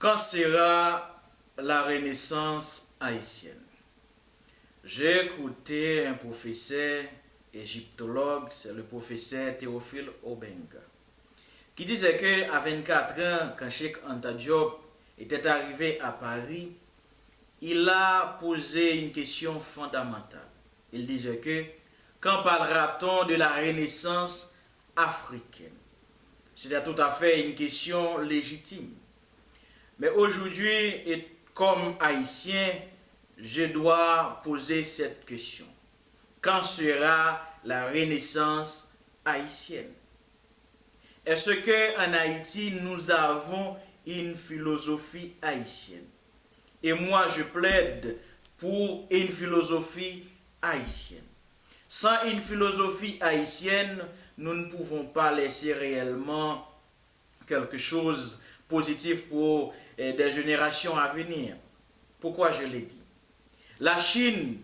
Quand sera la Renaissance haïtienne? J'ai écouté un professeur égyptologue, c'est le professeur Théophile Obenga, qui disait qu'à 24 ans, quand Cheikh Anta Diop était arrivé à Paris, il a posé une question fondamentale. Il disait que, quand parlera-t-on de la Renaissance africaine? C'était tout à fait une question légitime. Mais aujourd'hui, et comme haïtien, je dois poser cette question. Quand sera la Renaissance haïtienne? Est-ce qu'en Haïti, nous avons une philosophie haïtienne? Et moi, je plaide pour une philosophie haïtienne. Sans une philosophie haïtienne, nous ne pouvons pas laisser réellement quelque chose de positif pour des générations à venir. Pourquoi je l'ai dit? La Chine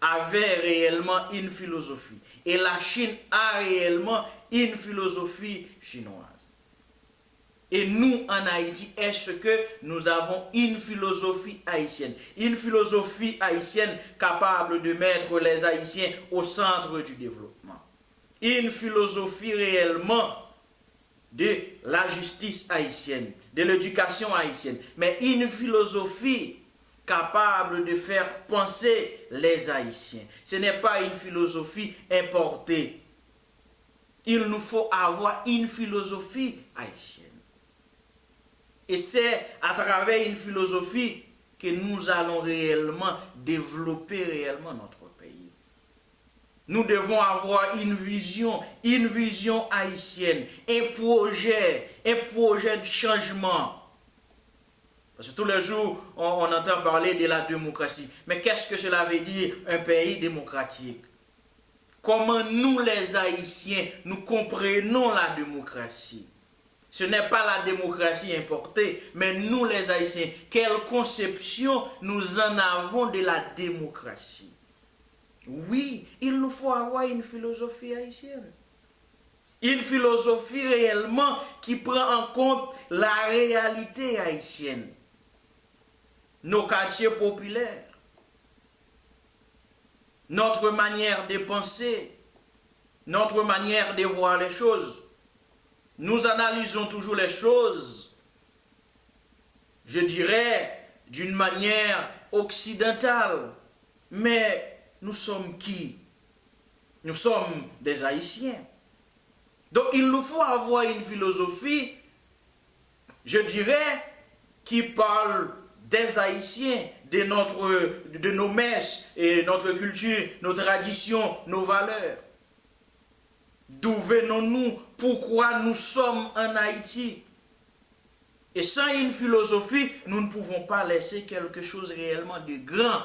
avait réellement une philosophie. Et la Chine a réellement une philosophie chinoise. Et nous, en Haïti, est-ce que nous avons une philosophie haïtienne? Une philosophie haïtienne capable de mettre les Haïtiens au centre du développement. Une philosophie réellement de la justice haïtienne, de l'éducation haïtienne. Mais une philosophie capable de faire penser les Haïtiens. Ce n'est pas une philosophie importée. Il nous faut avoir une philosophie haïtienne. Et c'est à travers une philosophie que nous allons réellement développer réellement notre pays. Nous devons avoir une vision haïtienne, un projet de changement. Parce que tous les jours, on entend parler de la démocratie. Mais qu'est-ce que cela veut dire, un pays démocratique? Comment nous, les Haïtiens, nous comprenons la démocratie? Ce n'est pas la démocratie importée, mais nous, les Haïtiens, quelle conception nous en avons de la démocratie? Oui, il nous faut avoir une philosophie haïtienne. Une philosophie réellement qui prend en compte la réalité haïtienne. Nos quartiers populaires, notre manière de penser, notre manière de voir les choses. Nous analysons toujours les choses, je dirais, d'une manière occidentale. Mais nous sommes qui? Nous sommes des Haïtiens. Donc il nous faut avoir une philosophie, je dirais, qui parle des Haïtiens, de nos mœurs, et notre culture, nos traditions, nos valeurs. D'où venons-nous? Pourquoi nous sommes en Haïti? Et sans une philosophie, nous ne pouvons pas laisser quelque chose réellement de grand.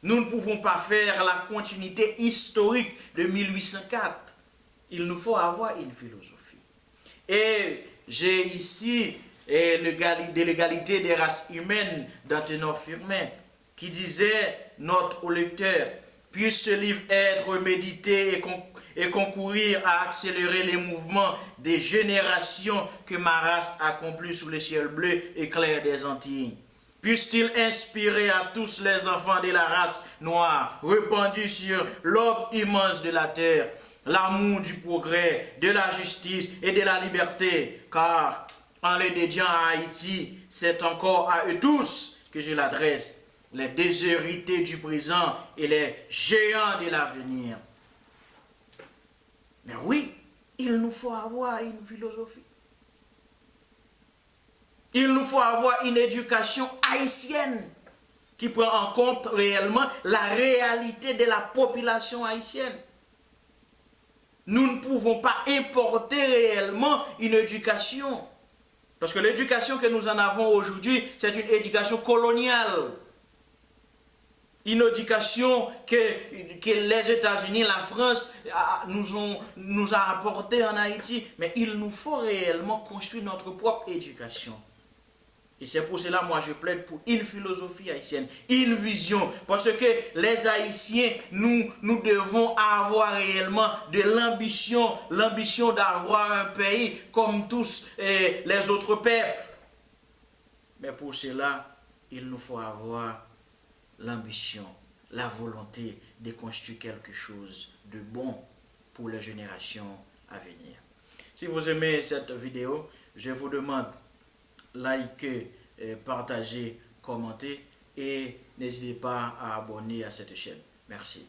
Nous ne pouvons pas faire la continuité historique de 1804. Il nous faut avoir une philosophie. Et j'ai ici de l'égalité des races humaines d'Antenor Firmin qui disait, note au lecteur, puisse ce livre être médité et concourir à accélérer les mouvements des générations que ma race accomplit sous le ciel bleu et clair des Antilles. Puisse-t-il inspirer à tous les enfants de la race noire, répandus sur l'aube immense de la terre, l'amour du progrès, de la justice et de la liberté, car en les dédiant à Haïti, c'est encore à eux tous que je l'adresse, les déshérités du présent et les géants de l'avenir. Mais oui, il nous faut avoir une philosophie. Il nous faut avoir une éducation haïtienne qui prend en compte réellement la réalité de la population haïtienne. Nous ne pouvons pas importer réellement une éducation. Parce que l'éducation que nous en avons aujourd'hui, c'est une éducation coloniale. Une éducation que les États-Unis, la France nous a apporté en Haïti. Mais il nous faut réellement construire notre propre éducation. Et c'est pour cela, moi, je plaide pour une philosophie haïtienne, une vision. Parce que les Haïtiens, nous devons avoir réellement de l'ambition d'avoir un pays comme tous les autres peuples. Mais pour cela, il nous faut avoir l'ambition, la volonté de construire quelque chose de bon pour les générations à venir. Si vous aimez cette vidéo, je vous demande liker, partager, commenter et n'hésitez pas à abonner à cette chaîne. Merci.